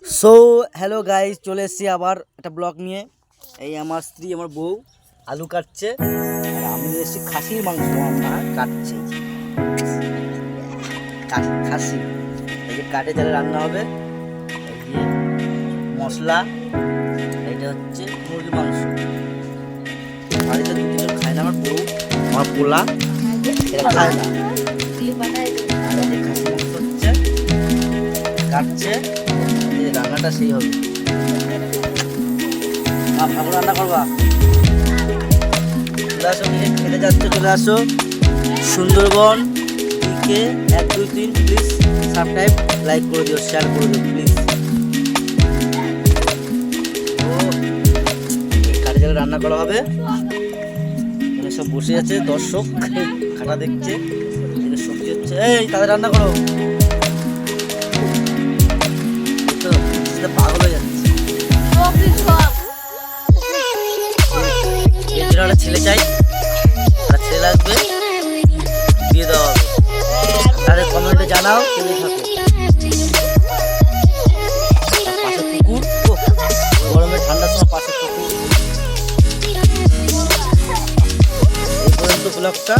So hello guys, চলে এসেছি আবার একটা ব্লগ নিয়ে। এই আমার স্ত্রী, আমার বউ আলু কাটছে, আর আমি এসেছি খাসির মাংস আমার কাটছে। খাসি এই যে কাটে চালে রান্না হবে। এই যে মশলা, এইটা হচ্ছে মুরগির মাংস। বাড়িতে দু তিনজন খায় না, আমার বউ, আমার পোলা এটা খায় না। আর এই যে খাসি মাংস হচ্ছে, কাটছে, রান্নাটা সেই হবে। ভালো রান্না করবা, চলে আসো, খেতে যাচ্ছে, চলে আসো। সুন্দরবন দিকে 1 2 3 প্লিজ সাবস্ক্রাইব, লাইক করে দিও, শেয়ার করে দিও প্লিজ। ও কাঠে জালে রান্না করা হবে, এখানে সব বসে আছে দর্শক, খাটা দেখছে, সবজি হচ্ছে। এই তাদের রান্না করো, পাগল হয়ে যাচ্ছে। একটা ছেলে চাই, ছেলে লাগবে, দিয়ে দেওয়া হবে। তাদের কমেন্টে জানাও ছেলে থাকে। পাশে পুকুর, গরমে ঠান্ডার সময় পাশে পুকুর। এই পর্যন্ত ব্লগটা।